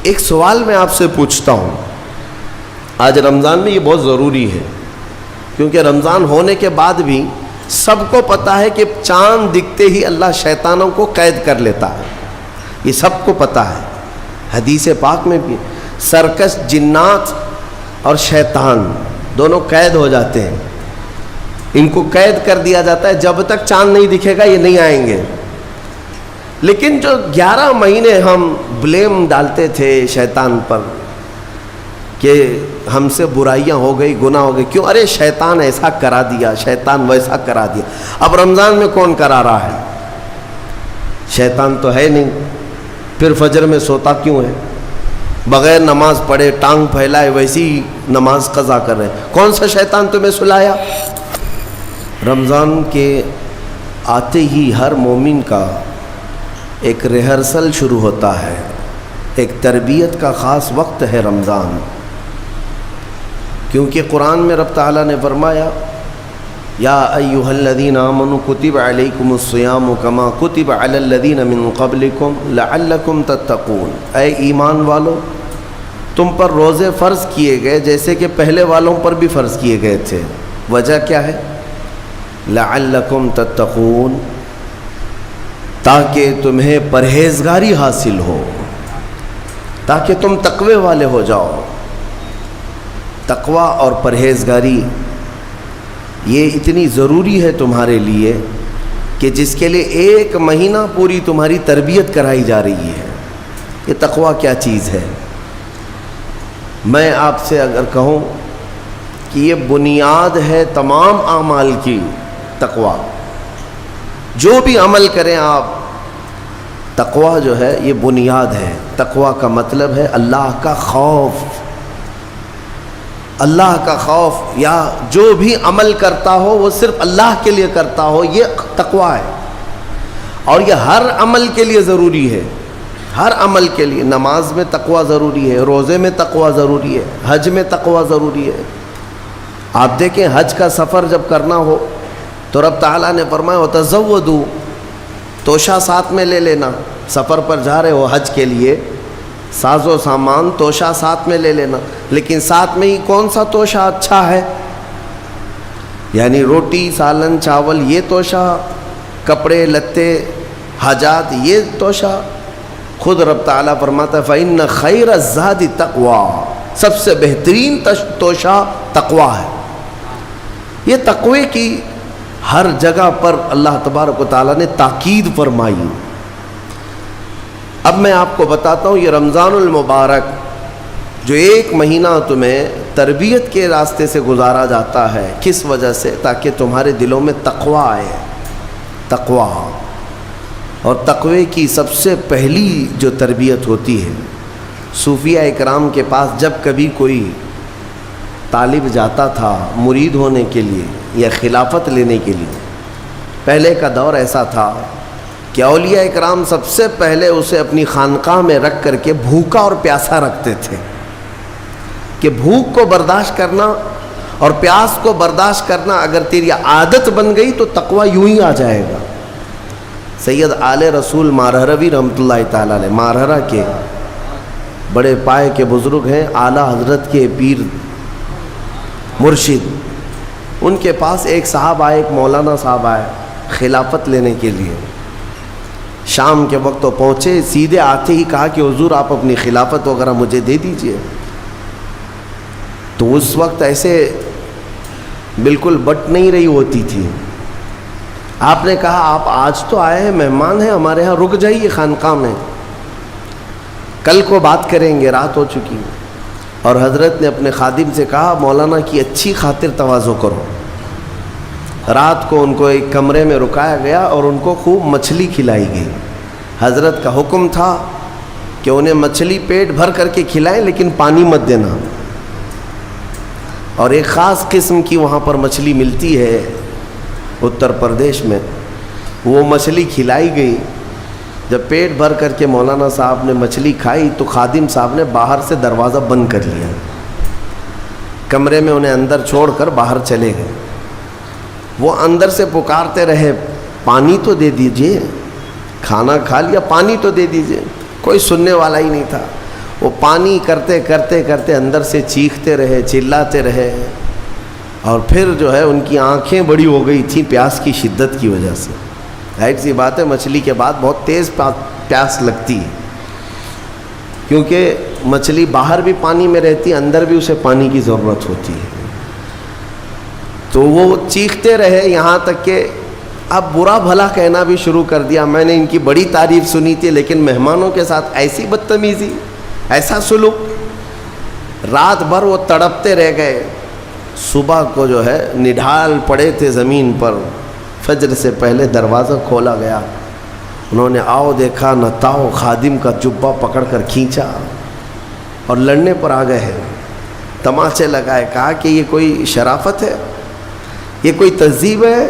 ایک سوال میں آپ سے پوچھتا ہوں، آج رمضان میں یہ بہت ضروری ہے، کیونکہ رمضان ہونے کے بعد بھی سب کو پتہ ہے کہ چاند دکھتے ہی اللہ شیطانوں کو قید کر لیتا ہے، یہ سب کو پتہ ہے۔ حدیث پاک میں بھی سرکش جنات اور شیطان دونوں قید ہو جاتے ہیں، ان کو قید کر دیا جاتا ہے، جب تک چاند نہیں دکھے گا یہ نہیں آئیں گے۔ لیکن جو 11 مہینے ہم بلیم ڈالتے تھے شیطان پر کہ ہم سے برائیاں ہو گئی، گناہ ہو گئی، کیوں؟ ارے شیطان ایسا کرا دیا، شیطان ویسا کرا دیا۔ اب رمضان میں کون کرا رہا ہے؟ شیطان تو ہے نہیں، پھر فجر میں سوتا کیوں ہے؟ بغیر نماز پڑھے ٹانگ پھیلائے ویسی نماز قضا کر رہے ہیں۔ کون سا شیطان تمہیں سلایا؟ رمضان کے آتے ہی ہر مومن کا ایک ریہرسل شروع ہوتا ہے، ایک تربیت کا خاص وقت ہے رمضان، کیونکہ قرآن میں رب تعالیٰ نے فرمایا یا ایھا الذین آمنوا کتب علیکم الصیام کما کتب علی الذین من قبلکم لعلکم تتقون، اے ایمان والو تم پر روزے فرض کیے گئے جیسے کہ پہلے والوں پر بھی فرض کیے گئے تھے۔ وجہ کیا ہے؟ لعلکم تتقون، تاکہ تمہیں پرہیزگاری حاصل ہو، تاکہ تم تقوی والے ہو جاؤ۔ تقوی اور پرہیزگاری یہ اتنی ضروری ہے تمہارے لیے کہ جس کے لیے 1 مہینہ پوری تمہاری تربیت کرائی جا رہی ہے۔ یہ تقوی کیا چیز ہے؟ میں آپ سے اگر کہوں کہ یہ بنیاد ہے تمام اعمال کی، تقوی جو بھی عمل کریں آپ، تقوی جو ہے یہ بنیاد ہے۔ تقوی کا مطلب ہے اللہ کا خوف، اللہ کا خوف، یا جو بھی عمل کرتا ہو وہ صرف اللہ کے لیے کرتا ہو، یہ تقوی ہے۔ اور یہ ہر عمل کے لیے ضروری ہے، ہر عمل کے لیے۔ نماز میں تقوی ضروری ہے، روزے میں تقوی ضروری ہے، حج میں تقوی ضروری ہے۔ آپ دیکھیں حج کا سفر جب کرنا ہو تو رب تعالیٰ نے فرمایا وَتَزَوَّدُوا، توشہ ساتھ میں لے لینا، سفر پر جا رہے ہو حج کے لیے، ساز و سامان توشہ ساتھ میں لے لینا۔ لیکن ساتھ میں ہی کون سا توشہ اچھا ہے؟ یعنی روٹی، سالن، چاول، یہ توشہ، کپڑے لتے، حاجات، یہ توشہ؟ خود رب تعالیٰ فرماتا ہے فَإِنَّ خَيْرَ الزَّادِ تَقْوَىٰ، سب سے بہترین توشہ تقویٰ ہے۔ یہ تقوی کی ہر جگہ پر اللہ تبارک و تعالیٰ نے تاکید فرمائی۔ اب میں آپ کو بتاتا ہوں یہ رمضان المبارک جو 1 مہینہ تمہیں تربیت کے راستے سے گزارا جاتا ہے، کس وجہ سے؟ تاکہ تمہارے دلوں میں تقوی آئے، تقوی۔ اور تقوی کی سب سے پہلی جو تربیت ہوتی ہے، صوفیہ اکرام کے پاس جب کبھی کوئی طالب جاتا تھا مرید ہونے کے لیے یا خلافت لینے کے لیے، پہلے کا دور ایسا تھا کہ اولیاء اکرام سب سے پہلے اسے اپنی خانقاہ میں رکھ کر کے بھوکا اور پیاسا رکھتے تھے، کہ بھوک کو برداشت کرنا اور پیاس کو برداشت کرنا اگر تیری عادت بن گئی تو تقوی یوں ہی آ جائے گا۔ سید آل رسول مارہروی رحمۃ اللہ تعالیٰ علیہ، مارہرہ کے بڑے پائے کے بزرگ ہیں، اعلیٰ حضرت کے پیر مرشد، ان کے پاس ایک صاحب آئے، ایک مولانا صاحب آئے خلافت لینے کے لیے۔ شام کے وقت تو پہنچے، سیدھے آتے ہی کہا کہ حضور آپ اپنی خلافت وغیرہ مجھے دے دیجئے۔ تو اس وقت ایسے بالکل بٹ نہیں رہی ہوتی تھی۔ آپ نے کہا آپ آج تو آئے ہیں، مہمان ہیں ہمارے ہاں، رک جائیے خانقاہ میں، کل کو بات کریں گے، رات ہو چکی۔ اور حضرت نے اپنے خادم سے کہا مولانا کی اچھی خاطر تواضع کرو۔ رات کو ان کو ایک کمرے میں رکایا گیا اور ان کو خوب مچھلی کھلائی گئی۔ حضرت کا حکم تھا کہ انہیں مچھلی پیٹ بھر کر کے کھلائیں لیکن پانی مت دینا۔ اور ایک خاص قسم کی وہاں پر مچھلی ملتی ہے اتر پردیش میں، وہ مچھلی کھلائی گئی۔ جب پیٹ بھر کر کے مولانا صاحب نے مچھلی کھائی تو خادم صاحب نے باہر سے دروازہ بند کر لیا، کمرے میں انہیں اندر چھوڑ کر باہر چلے گئے۔ وہ اندر سے پکارتے رہے پانی تو دے دیجئے، کھانا کھا لیا پانی تو دے دیجئے، کوئی سننے والا ہی نہیں تھا۔ وہ پانی کرتے کرتے کرتے اندر سے چیختے رہے، چلاتے رہے، اور پھر جو ہے ان کی آنکھیں بڑی ہو گئی تھیں پیاس کی شدت کی وجہ سے۔ ظاہر سی بات ہے مچھلی کے بعد بہت تیز پیاس لگتی ہے، کیونکہ مچھلی باہر بھی پانی میں رہتی ہے، اندر بھی اسے پانی کی ضرورت ہوتی ہے۔ تو وہ چیختے رہے یہاں تک کہ اب برا بھلا کہنا بھی شروع کر دیا۔ میں نے ان کی بڑی تعریف سنی تھی، لیکن مہمانوں کے ساتھ ایسی بدتمیزی، ایسا سلوک۔ رات بھر وہ تڑپتے رہ گئے، صبح کو جو ہے نڈھال پڑے تھے زمین پر، فجر سے پہلے دروازہ کھولا گیا، انہوں نے آؤ دیکھا نہ تاؤ، خادم کا جبہ پکڑ کر کھینچا اور لڑنے پر آ گئے ہیں، تماچے لگائے۔ کہا کہ یہ کوئی شرافت ہے، یہ کوئی تہذیب ہے؟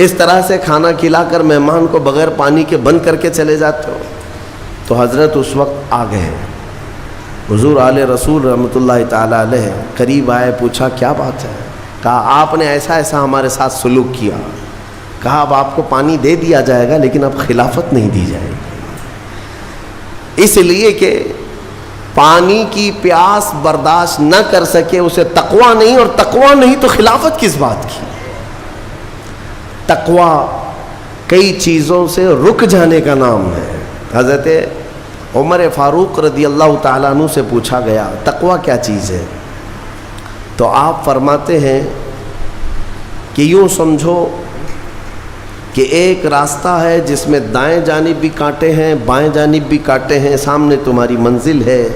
اس طرح سے کھانا کھلا کر مہمان کو بغیر پانی کے بند کر کے چلے جاتے ہو؟ تو حضرت اس وقت آ گئے، حضور آل رسول رحمۃ اللہ تعالیٰ علیہ قریب آئے، پوچھا کیا بات ہے؟ کہا آپ نے ایسا ایسا ہمارے ساتھ سلوک کیا۔ کہا اب آپ کو پانی دے دیا جائے گا لیکن اب خلافت نہیں دی جائے گی، اس لیے کہ پانی کی پیاس برداشت نہ کر سکے اسے تقویٰ نہیں، اور تقویٰ نہیں تو خلافت کس بات کی؟ تقویٰ کئی چیزوں سے رک جانے کا نام ہے۔ حضرت عمر فاروق رضی اللہ تعالیٰ عنہ سے پوچھا گیا تقویٰ کیا چیز ہے؟ تو آپ فرماتے ہیں کہ یوں سمجھو کہ ایک راستہ ہے جس میں دائیں جانب بھی کانٹے ہیں، بائیں جانب بھی کانٹے ہیں، سامنے تمہاری منزل ہے،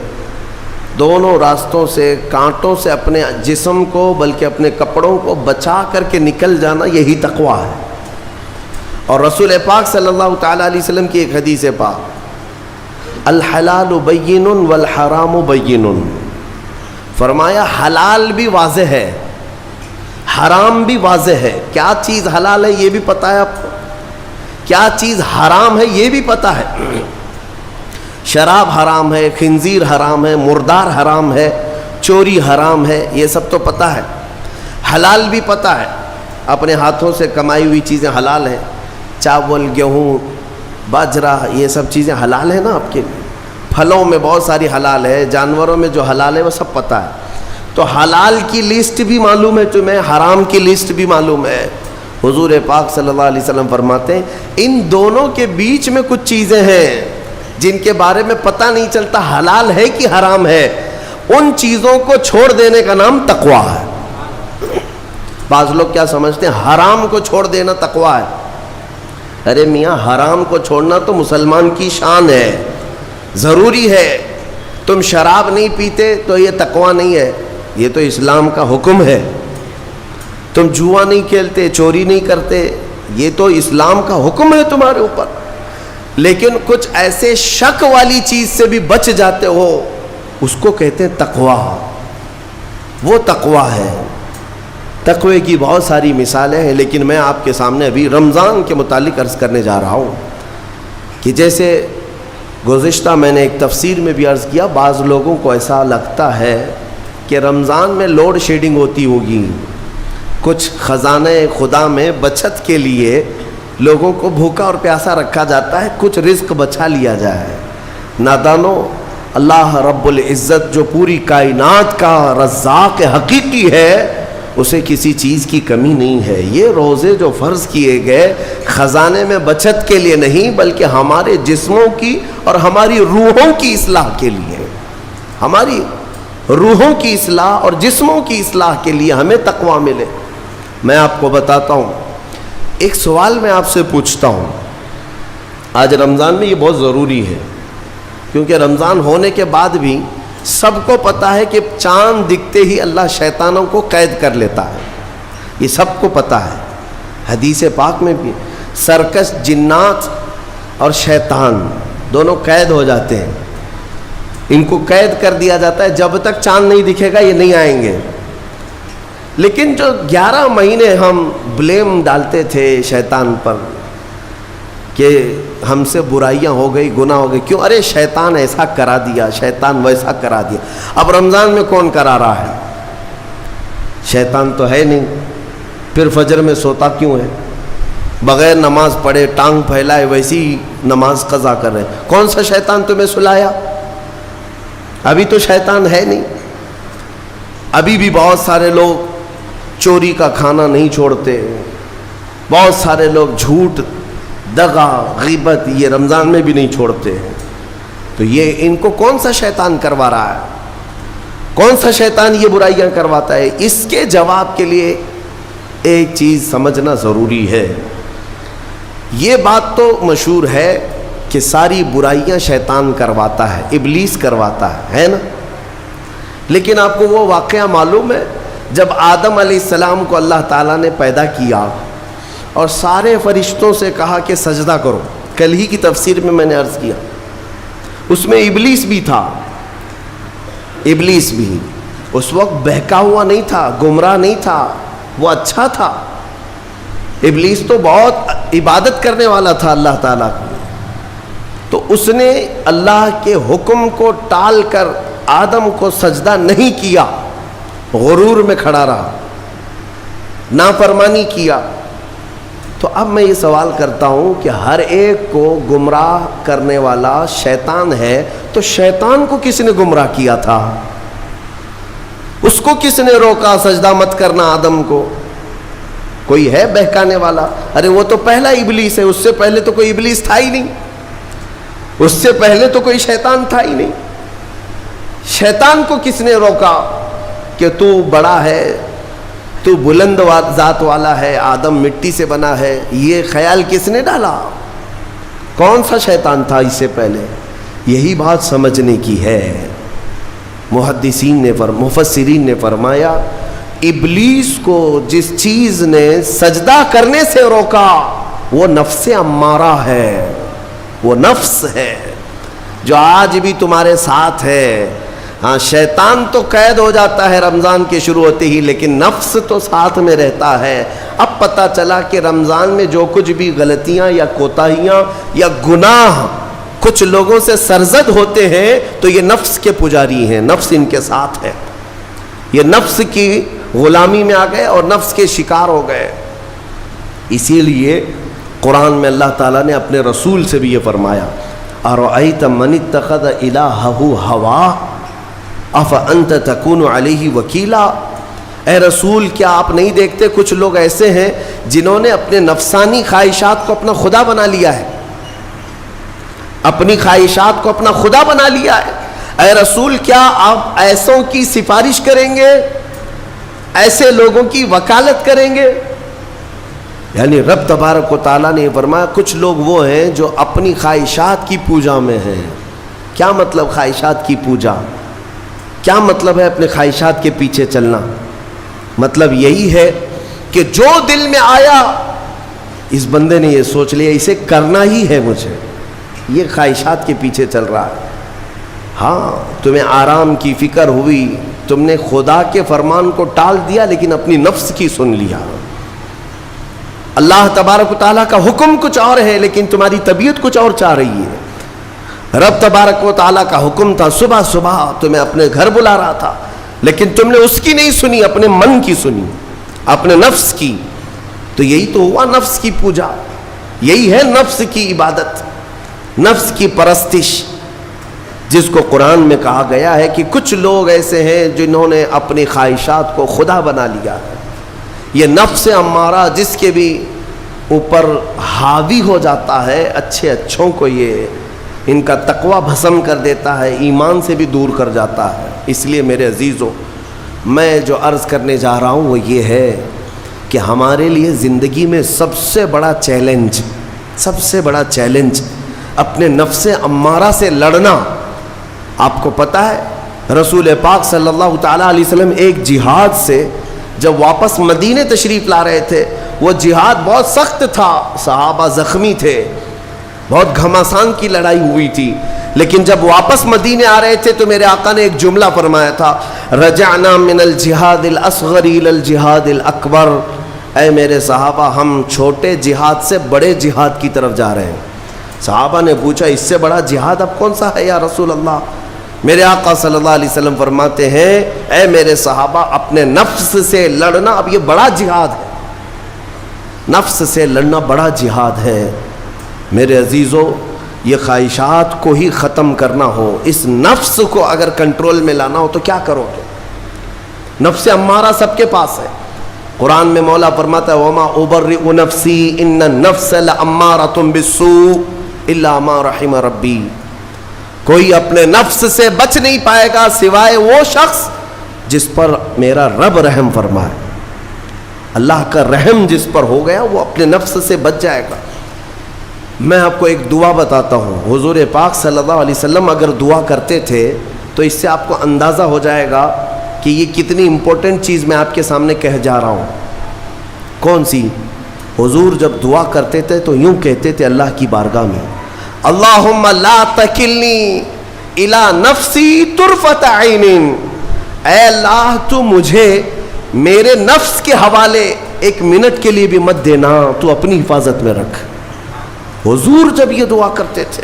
دونوں راستوں سے کانٹوں سے اپنے جسم کو بلکہ اپنے کپڑوں کو بچا کر کے نکل جانا، یہی تقویٰ ہے۔ اور رسول پاک صلی اللہ تعالیٰ علیہ وسلم کی ایک حدیث پاک، الحلال بین والحرام بین، فرمایا حلال بھی واضح ہے، حرام بھی واضح ہے۔ کیا چیز حلال ہے یہ بھی پتہ ہے آپ کو، کیا چیز حرام ہے یہ بھی پتہ ہے۔ شراب حرام ہے، خنزیر حرام ہے، مردار حرام ہے، چوری حرام ہے، یہ سب تو پتہ ہے۔ حلال بھی پتہ ہے، اپنے ہاتھوں سے کمائی ہوئی چیزیں حلال ہیں، چاول، گیہوں، باجرہ، یہ سب چیزیں حلال ہیں نا آپ کے لیے۔ پھلوں میں بہت ساری حلال ہے، جانوروں میں جو حلال ہے وہ سب پتہ ہے۔ تو حلال کی لسٹ بھی معلوم ہے تمہیں، حرام کی لسٹ بھی معلوم ہے۔ حضور پاک صلی اللہ علیہ وسلم فرماتے ہیں ان دونوں کے بیچ میں کچھ چیزیں ہیں جن کے بارے میں پتہ نہیں چلتا حلال ہے کہ حرام ہے، ان چیزوں کو چھوڑ دینے کا نام تقویٰ ہے۔ بعض لوگ کیا سمجھتے ہیں حرام کو چھوڑ دینا تقویٰ ہے۔ ارے میاں حرام کو چھوڑنا تو مسلمان کی شان ہے، ضروری ہے۔ تم شراب نہیں پیتے تو یہ تقویٰ نہیں ہے، یہ تو اسلام کا حکم ہے۔ تم جوا نہیں کھیلتے، چوری نہیں کرتے، یہ تو اسلام کا حکم ہے تمہارے اوپر۔ لیکن کچھ ایسے شک والی چیز سے بھی بچ جاتے ہو، اس کو کہتے ہیں تقویٰ، وہ تقویٰ ہے۔ تقوی کی بہت ساری مثالیں ہیں، لیکن میں آپ کے سامنے ابھی رمضان کے متعلق عرض کرنے جا رہا ہوں کہ جیسے گزشتہ میں نے ایک تفسیر میں بھی عرض کیا، بعض لوگوں کو ایسا لگتا ہے کہ رمضان میں لوڈ شیڈنگ ہوتی ہوگی، کچھ خزانہ خدا میں بچت کے لیے لوگوں کو بھوکا اور پیاسا رکھا جاتا ہے، کچھ رزق بچا لیا جائے۔ نادانو، اللہ رب العزت جو پوری کائنات کا رزاق حقیقی ہے، اسے کسی چیز کی کمی نہیں ہے۔ یہ روزے جو فرض کیے گئے خزانے میں بچت کے لیے نہیں، بلکہ ہمارے جسموں کی اور ہماری روحوں کی اصلاح کے لیے، ہماری روحوں کی اصلاح اور جسموں کی اصلاح کے لیے ہمیں تقویٰ ملے۔ میں آپ کو بتاتا ہوں، ایک سوال میں آپ سے پوچھتا ہوں، آج رمضان میں یہ بہت ضروری ہے، کیونکہ رمضان ہونے کے بعد بھی سب کو پتہ ہے کہ چاند دکھتے ہی اللہ شیطانوں کو قید کر لیتا ہے، یہ سب کو پتہ ہے۔ حدیث پاک میں بھی سرکش جنات اور شیطان دونوں قید ہو جاتے ہیں، ان کو قید کر دیا جاتا ہے، جب تک چاند نہیں دکھے گا یہ نہیں آئیں گے۔ لیکن جو 11 مہینے ہم بلیم ڈالتے تھے شیطان پر کہ ہم سے برائیاں ہو گئی، گناہ ہو گئی، کیوں؟ ارے شیطان ایسا کرا دیا، شیطان ویسا کرا دیا۔ اب رمضان میں کون کرا رہا ہے؟ شیطان تو ہے نہیں، پھر فجر میں سوتا کیوں ہے؟ بغیر نماز پڑھے ٹانگ پھیلائے ویسی نماز قضا کر رہے ہیں۔ کون سا شیطان تمہیں سلایا؟ ابھی تو شیطان ہے نہیں. ابھی بھی بہت سارے لوگ چوری کا کھانا نہیں چھوڑتے, بہت سارے لوگ جھوٹ, دغا, غیبت یہ رمضان میں بھی نہیں چھوڑتے ہیں. تو یہ ان کو کون سا شیطان کروا رہا ہے؟ کون سا شیطان یہ برائیاں کرواتا ہے؟ اس کے جواب کے لیے ایک چیز سمجھنا ضروری ہے. یہ بات تو مشہور ہے کہ ساری برائیاں شیطان کرواتا ہے, ابلیس کرواتا ہے نا. لیکن آپ کو وہ واقعہ معلوم ہے جب آدم علیہ السلام کو اللہ تعالیٰ نے پیدا کیا اور سارے فرشتوں سے کہا کہ سجدہ کرو, کل ہی کی تفسیر میں میں نے عرض کیا, اس میں ابلیس بھی تھا. ابلیس بھی اس وقت بہکا ہوا نہیں تھا, گمراہ نہیں تھا, وہ اچھا تھا. ابلیس تو بہت عبادت کرنے والا تھا اللہ تعالیٰ کی. تو اس نے اللہ کے حکم کو ٹال کر آدم کو سجدہ نہیں کیا, غرور میں کھڑا رہا, نافرمانی کیا. تو اب میں یہ سوال کرتا ہوں کہ ہر ایک کو گمراہ کرنے والا شیطان ہے, تو شیطان کو کس نے گمراہ کیا تھا؟ اس کو کس نے روکا سجدہ مت کرنا آدم کو؟ کوئی ہے بہکانے والا؟ ارے وہ تو پہلا ابلیس ہے, اس سے پہلے تو کوئی ابلیس تھا ہی نہیں, اس سے پہلے تو کوئی شیطان تھا ہی نہیں. شیطان کو کس نے روکا کہ تو بڑا ہے, تو بلند ذات والا ہے, آدم مٹی سے بنا ہے؟ یہ خیال کس نے ڈالا؟ کون سا شیطان تھا اس سے پہلے؟ یہی بات سمجھنے کی ہے. محدثین نے مفسرین نے فرمایا ابلیس کو جس چیز نے سجدہ کرنے سے روکا وہ نفس امارہ ہے, وہ نفس ہے جو آج بھی تمہارے ساتھ ہے. ہاں شیطان تو قید ہو جاتا ہے رمضان کے شروع ہوتے ہی, لیکن نفس تو ساتھ میں رہتا ہے. اب پتہ چلا کہ رمضان میں جو کچھ بھی غلطیاں یا کوتاہیاں یا گناہ کچھ لوگوں سے سرزد ہوتے ہیں تو یہ نفس کے پجاری ہیں, نفس ان کے ساتھ ہے. یہ نفس کی غلامی میں آ گئے اور نفس کے شکار ہو گئے. اسی لیے قرآن میں اللہ تعالیٰ نے اپنے رسول سے بھی یہ فرمایا ارأیت من اتخذ الہہ ہواہ افانت تکون علیہ وکیلا. اے رسول کیا آپ نہیں دیکھتے کچھ لوگ ایسے ہیں جنہوں نے اپنے نفسانی خواہشات کو اپنا خدا بنا لیا ہے, اپنی خواہشات کو اپنا خدا بنا لیا ہے. اے رسول کیا آپ ایسوں کی سفارش کریں گے, ایسے لوگوں کی وکالت کریں گے؟ یعنی رب تبارک و تعالیٰ نے فرمایا کچھ لوگ وہ ہیں جو اپنی خواہشات کی پوجا میں ہیں. کیا مطلب خواہشات کی پوجا؟ کیا مطلب ہے اپنے خواہشات کے پیچھے چلنا؟ مطلب یہی ہے کہ جو دل میں آیا اس بندے نے یہ سوچ لیا اسے کرنا ہی ہے مجھے, یہ خواہشات کے پیچھے چل رہا ہے. ہاں تمہیں آرام کی فکر ہوئی, تم نے خدا کے فرمان کو ٹال دیا لیکن اپنی نفس کی سن لیا. اللہ تبارک و تعالیٰ کا حکم کچھ اور ہے لیکن تمہاری طبیعت کچھ اور چاہ رہی ہے. رب تبارک و تعالیٰ کا حکم تھا صبح صبح تمہیں اپنے گھر بلا رہا تھا لیکن تم نے اس کی نہیں سنی, اپنے من کی سنی, اپنے نفس کی. تو یہی تو ہوا نفس کی پوجا, یہی ہے نفس کی عبادت, نفس کی پرستش, جس کو قرآن میں کہا گیا ہے کہ کچھ لوگ ایسے ہیں جنہوں نے اپنی خواہشات کو خدا بنا لیا ہے. یہ نفس امارہ جس کے بھی اوپر حاوی ہو جاتا ہے, اچھے اچھوں کو یہ ان کا تقوی بھسم کر دیتا ہے, ایمان سے بھی دور کر جاتا ہے. اس لیے میرے عزیزوں میں جو عرض کرنے جا رہا ہوں وہ یہ ہے کہ ہمارے لیے زندگی میں سب سے بڑا چیلنج اپنے نفس امارہ سے لڑنا. آپ کو پتہ ہے رسول پاک صلی اللہ تعالیٰ علیہ وسلم ایک جہاد سے جب واپس مدینے تشریف لا رہے تھے, وہ جہاد بہت سخت تھا, صحابہ زخمی تھے, بہت گھماسان کی لڑائی ہوئی تھی, لیکن جب واپس مدینے آ رہے تھے تو میرے آقا نے ایک جملہ فرمایا تھا رجعنا من الجہاد الاصغر الى الجہاد الاکبر. اے میرے صحابہ ہم چھوٹے جہاد سے بڑے جہاد کی طرف جا رہے ہیں. صحابہ نے پوچھا اس سے بڑا جہاد اب کون سا ہے یا رسول اللہ؟ میرے آقا صلی اللہ علیہ وسلم فرماتے ہیں اے میرے صحابہ اپنے نفس سے لڑنا اب یہ بڑا جہاد ہے, نفس سے لڑنا بڑا جہاد ہے. میرے عزیزو یہ خواہشات کو ہی ختم کرنا ہو، اس نفس کو اگر کنٹرول میں لانا ہو تو کیا کرو گے؟ نفس امارہ سب کے پاس ہے۔ قرآن میں مولا فرماتا ہے وَمَا أُبَرِّئُ نَفْسِي إِنَّ النَّفْسَ لَأَمَّارَةٌ بِالسُّوءِ إِلَّا مَا رَحِمَ رَبِّي۔ کوئی اپنے نفس سے بچ نہیں پائے گا سوائے وہ شخص جس پر میرا رب رحم فرمائے۔ اللہ کا رحم جس پر ہو گیا وہ اپنے نفس سے بچ جائے گا۔ میں آپ کو ایک دعا بتاتا ہوں، حضور پاک صلی اللہ علیہ وسلم اگر دعا کرتے تھے تو اس سے آپ کو اندازہ ہو جائے گا کہ یہ کتنی امپورٹنٹ چیز میں آپ کے سامنے کہہ جا رہا ہوں۔ کون سی؟ حضور جب دعا کرتے تھے تو یوں کہتے تھے اللہ کی بارگاہ میں، اللہم لا تکلنی الی نفسی طرفۃ عین، اے اللہ تو مجھے میرے نفس کے حوالے ایک منٹ کے لیے بھی مت دینا، تو اپنی حفاظت میں رکھ۔ حضور جب یہ دعا کرتے تھے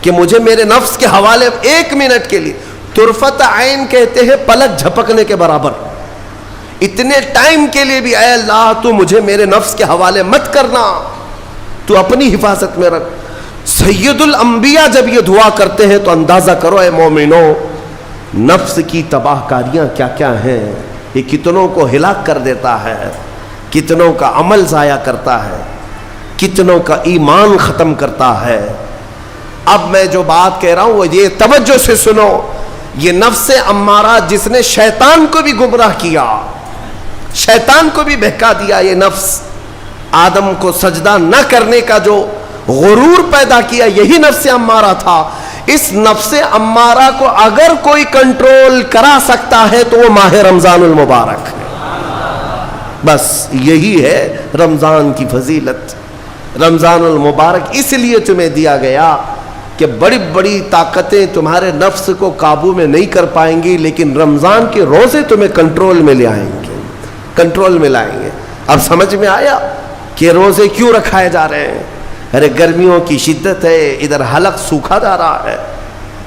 کہ مجھے میرے نفس کے حوالے ایک منٹ کے لیے، طرفت عین کہتے ہیں پلک جھپکنے کے برابر، اتنے ٹائم کے لیے بھی اے اللہ تو مجھے میرے نفس کے حوالے مت کرنا، تو اپنی حفاظت میں رکھ۔ سید الانبیاء جب یہ دعا کرتے ہیں تو اندازہ کرو اے مومنو، نفس کی تباہ کاریاں کیا کیا ہیں، یہ کتنوں کو ہلاک کر دیتا ہے، کتنوں کا عمل ضائع کرتا ہے، کتنوں کا ایمان ختم کرتا ہے۔ اب میں جو بات کہہ رہا ہوں وہ یہ توجہ سے سنو، یہ نفس امارہ جس نے شیطان کو بھی گمراہ کیا، شیطان کو بھی بہکا دیا، یہ نفس آدم کو سجدہ نہ کرنے کا جو غرور پیدا کیا یہی نفس امارہ تھا۔ اس نفس امارہ کو اگر کوئی کنٹرول کرا سکتا ہے تو وہ ماہ رمضان المبارک ہے۔ بس یہی ہے رمضان کی فضیلت۔ رمضان المبارک اس لیے تمہیں دیا گیا کہ بڑی بڑی طاقتیں تمہارے نفس کو قابو میں نہیں کر پائیں گی، لیکن رمضان کے روزے تمہیں کنٹرول میں لے آئیں گے، کنٹرول میں لائیں گے۔ اب سمجھ میں آیا کہ روزے کیوں رکھائے جا رہے ہیں؟ ارے گرمیوں کی شدت ہے، ادھر حلق سوکھا جا رہا ہے،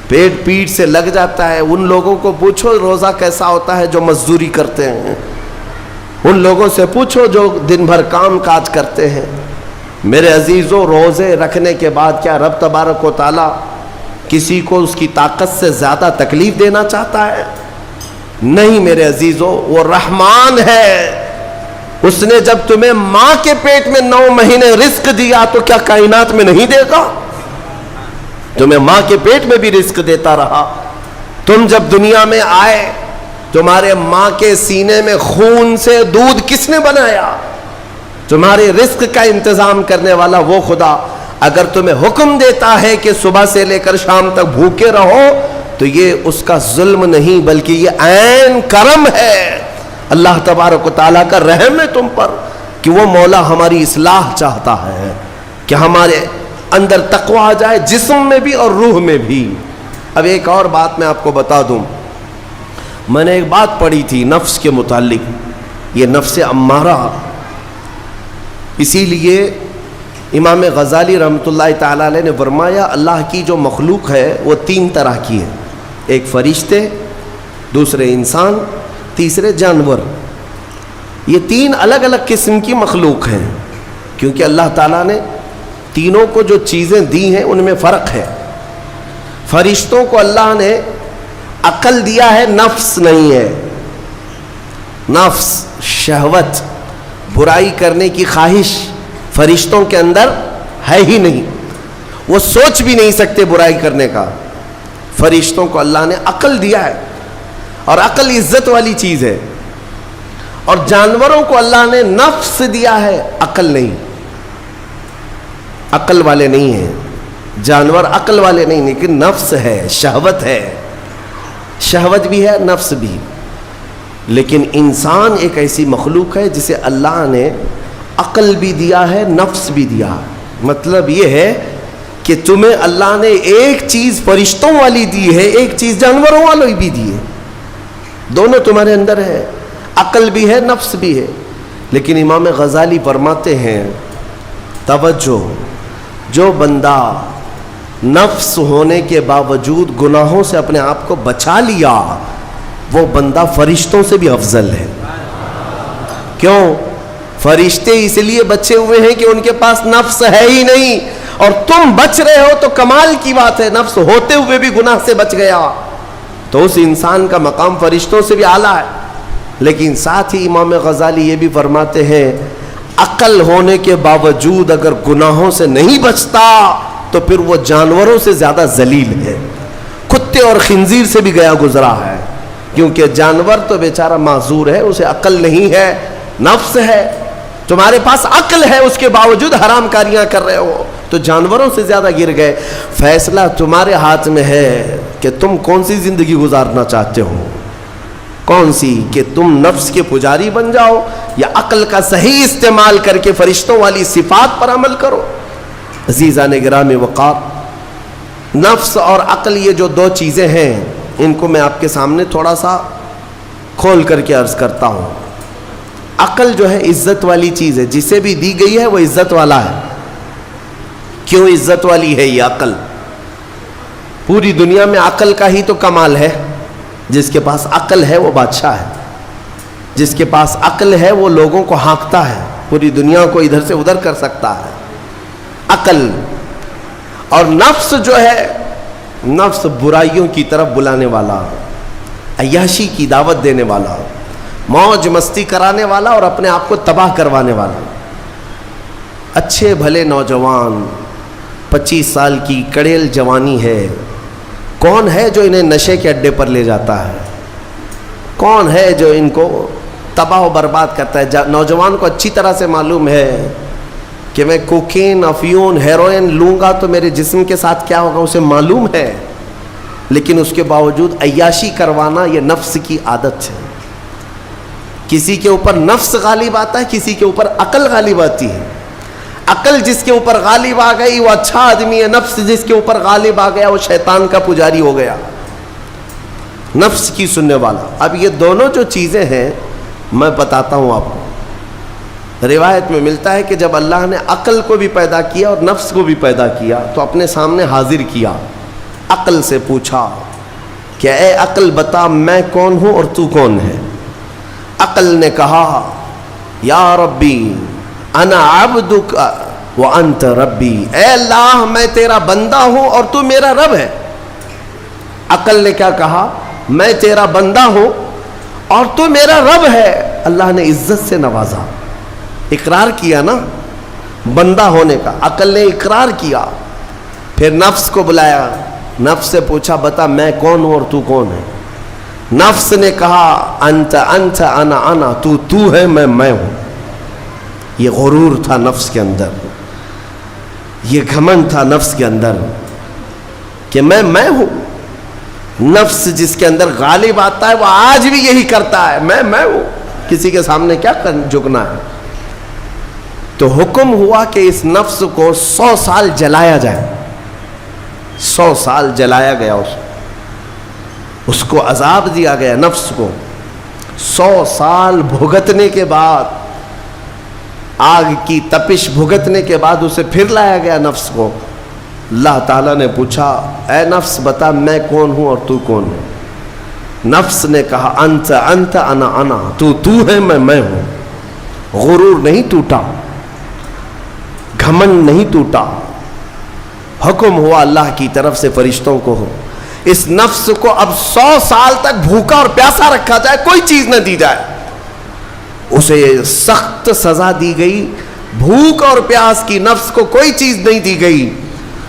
پیٹ پیٹ سے لگ جاتا ہے۔ ان لوگوں کو پوچھو روزہ کیسا ہوتا ہے جو مزدوری کرتے ہیں، ان لوگوں سے پوچھو جو دن بھر کام کاج کرتے ہیں۔ میرے عزیزوں، روزے رکھنے کے بعد کیا رب تبارک و تعالی کسی کو اس کی طاقت سے زیادہ تکلیف دینا چاہتا ہے؟ نہیں میرے عزیزوں، وہ رحمان ہے۔ اس نے جب تمہیں ماں کے پیٹ میں 9 مہینے رزق دیا تو کیا کائنات میں نہیں دے گا؟ تمہیں ماں کے پیٹ میں بھی رزق دیتا رہا۔ تم جب دنیا میں آئے تمہارے ماں کے سینے میں خون سے دودھ کس نے بنایا؟ تمہارے رزق کا انتظام کرنے والا وہ خدا اگر تمہیں حکم دیتا ہے کہ صبح سے لے کر شام تک بھوکے رہو تو یہ اس کا ظلم نہیں بلکہ یہ عین کرم ہے۔ اللہ تبارک و تعالیٰ کا رحم ہے تم پر کہ وہ مولا ہماری اصلاح چاہتا ہے کہ ہمارے اندر تقوی آ جائے، جسم میں بھی اور روح میں بھی۔ اب ایک اور بات میں آپ کو بتا دوں، میں نے ایک بات پڑھی تھی نفس کے متعلق، یہ نفس امارہ، اسی لیے امام غزالی رحمۃ اللہ تعالیٰ علیہ نے فرمایا اللہ کی جو مخلوق ہے وہ 3 طرح کی ہے، ایک فرشتے، دوسرے انسان، تیسرے جانور۔ یہ 3 الگ الگ قسم کی مخلوق ہیں کیونکہ اللہ تعالیٰ نے تینوں کو جو چیزیں دی ہیں ان میں فرق ہے۔ فرشتوں کو اللہ نے عقل دیا ہے، نفس نہیں ہے۔ نفس، شہوت، برائی کرنے کی خواہش فرشتوں کے اندر ہے ہی نہیں، وہ سوچ بھی نہیں سکتے برائی کرنے کا۔ فرشتوں کو اللہ نے عقل دیا ہے اور عقل عزت والی چیز ہے، اور جانوروں کو اللہ نے نفس دیا ہے، عقل نہیں، عقل والے نہیں ہیں جانور، عقل والے نہیں، لیکن نفس ہے، شہوت ہے، شہوت بھی ہے نفس بھی۔ لیکن انسان ایک ایسی مخلوق ہے جسے اللہ نے عقل بھی دیا ہے، نفس بھی دیا ہے۔ مطلب یہ ہے کہ تمہیں اللہ نے ایک چیز فرشتوں والی دی ہے، ایک چیز جانوروں والی بھی دی ہے، دونوں تمہارے اندر ہے، عقل بھی ہے، نفس بھی ہے۔ لیکن امام غزالی فرماتے ہیں توجہ، جو بندہ نفس ہونے کے باوجود گناہوں سے اپنے آپ کو بچا لیا وہ بندہ فرشتوں سے بھی افضل ہے۔ کیوں؟ فرشتے اس لیے بچے ہوئے ہیں کہ ان کے پاس نفس ہے ہی نہیں، اور تم بچ رہے ہو تو کمال کی بات ہے. نفس ہوتے ہوئے بھی گناہ سے بچ گیا تو اس انسان کا مقام فرشتوں سے بھی اعلیٰ ہے. لیکن ساتھ ہی امام غزالی یہ بھی فرماتے ہیں عقل ہونے کے باوجود اگر گناہوں سے نہیں بچتا تو پھر وہ جانوروں سے زیادہ ذلیل ہے, کتے اور خنزیر سے بھی گیا گزرا ہے. کیونکہ جانور تو بیچارہ معذور ہے, اسے عقل نہیں ہے, نفس ہے. تمہارے پاس عقل ہے اس کے باوجود حرام کاریاں کر رہے ہو تو جانوروں سے زیادہ گر گئے. فیصلہ تمہارے ہاتھ میں ہے کہ تم کون سی زندگی گزارنا چاہتے ہو, کون سی, کہ تم نفس کے پجاری بن جاؤ یا عقل کا صحیح استعمال کر کے فرشتوں والی صفات پر عمل کرو. عزیزان گرامی وقار, نفس اور عقل یہ جو دو چیزیں ہیں ان کو میں آپ کے سامنے تھوڑا سا کھول کر کے عرض کرتا ہوں. عقل جو ہے عزت والی چیز ہے, جسے بھی دی گئی ہے وہ عزت والا ہے. کیوں عزت والی ہے یہ عقل؟ پوری دنیا میں عقل کا ہی تو کمال ہے. جس کے پاس عقل ہے وہ بادشاہ ہے, جس کے پاس عقل ہے وہ لوگوں کو ہانکتا ہے, پوری دنیا کو ادھر سے ادھر کر سکتا ہے. عقل. اور نفس جو ہے, نفس برائیوں کی طرف بلانے والا, عیاشی کی دعوت دینے والا, موج مستی کرانے والا اور اپنے آپ کو تباہ کروانے والا. اچھے بھلے نوجوان 25 سال کی کڑیل جوانی ہے, کون ہے جو انہیں نشے کے اڈے پر لے جاتا ہے؟ کون ہے جو ان کو تباہ و برباد کرتا ہے؟ نوجوان کو اچھی طرح سے معلوم ہے کہ میں کوکین, افیون, ہیروئن لوں گا تو میرے جسم کے ساتھ کیا ہوگا, اسے معلوم ہے. لیکن اس کے باوجود عیاشی کروانا یہ نفس کی عادت ہے. کسی کے اوپر نفس غالب آتا ہے, کسی کے اوپر عقل غالب آتی ہے. عقل جس کے اوپر غالب آ گئی وہ اچھا آدمی ہے, نفس جس کے اوپر غالب آ گیا وہ شیطان کا پجاری ہو گیا, نفس کی سننے والا. اب یہ دونوں جو چیزیں ہیں میں بتاتا ہوں آپ کو. روایت میں ملتا ہے کہ جب اللہ نے عقل کو بھی پیدا کیا اور نفس کو بھی پیدا کیا تو اپنے سامنے حاضر کیا, عقل سے پوچھا کہ اے عقل بتا میں کون ہوں اور تو کون ہے؟ عقل نے کہا یا ربی انا عبدک وانت ربی, اے اللہ میں تیرا بندہ ہوں اور تو میرا رب ہے. عقل نے کیا کہا؟ میں تیرا بندہ ہوں اور تو میرا رب ہے. اللہ نے عزت سے نوازا, اقرار کیا نا بندہ ہونے کا. عقل نے اقرار کیا. پھر نفس کو بلایا, نفس سے پوچھا بتا میں کون ہوں اور تو کون ہے؟ نفس نے کہا انت انت انا انا, تو ہے میں ہوں. یہ غرور تھا نفس کے اندر, یہ گھمنڈ تھا نفس کے اندر کہ میں ہوں. نفس جس کے اندر غالب آتا ہے وہ آج بھی یہی کرتا ہے, میں ہوں, کسی کے سامنے کیا جھکنا ہے. تو حکم ہوا کہ اس نفس کو 100 سال جلایا جائے. 100 سال جلایا گیا, اس کو عذاب دیا گیا نفس کو. 100 سال بھگتنے کے بعد, آگ کی تپش بھگتنے کے بعد اسے پھر لایا گیا نفس کو. اللہ تعالیٰ نے پوچھا اے نفس بتا میں کون ہوں اور تو کون ہے؟ نفس نے کہا انت انت انا انا, تو ہے میں ہوں. غرور نہیں ٹوٹا, گھمنڈ نہیں ٹوٹا. حکم ہوا اللہ کی طرف سے فرشتوں کو, اس نفس کو اب 100 سال تک بھوکا اور پیاسا رکھا جائے, کوئی چیز نہ دی جائے. اسے سخت سزا دی گئی. بھوک اور پیاس کی نفس کو کوئی چیز نہیں دی گئی.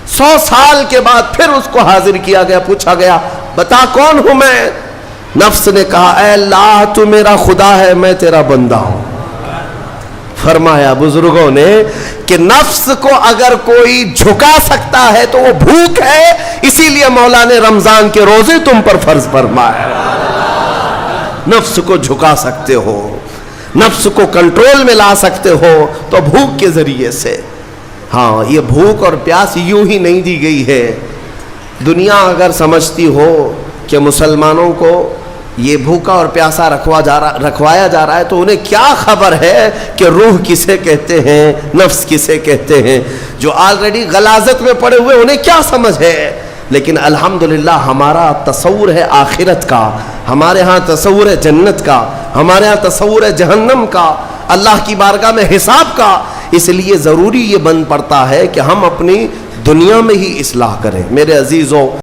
100 سال کے بعد پھر اس کو حاضر کیا گیا, پوچھا گیا بتا کون ہوں میں؟ نفس نے کہا اے اللہ تو میرا خدا ہے, میں تیرا بندہ ہوں. فرمایا بزرگوں نے کہ نفس کو اگر کوئی جھکا سکتا ہے تو وہ بھوک ہے, اسی لیے مولا نے رمضان کے روزے تم پر فرض فرمایا. نفس کو جھکا سکتے ہو, نفس کو کنٹرول میں لا سکتے ہو تو بھوک کے ذریعے سے. ہاں یہ بھوک اور پیاس یوں ہی نہیں دی گئی ہے. دنیا اگر سمجھتی ہو کہ مسلمانوں کو یہ بھوکا اور پیاسا رکھوایا جا رہا ہے تو انہیں کیا خبر ہے کہ روح کسے کہتے ہیں, نفس کسے کہتے ہیں. جو آلریڈی غلاظت میں پڑے ہوئے انہیں کیا سمجھ ہے. لیکن الحمدللہ ہمارا تصور ہے آخرت کا, ہمارے ہاں تصور ہے جنت کا, ہمارے ہاں تصور ہے جہنم کا, اللہ کی بارگاہ میں حساب کا. اس لیے ضروری یہ بن پڑتا ہے کہ ہم اپنی دنیا میں ہی اصلاح کریں۔ میرے عزیزوں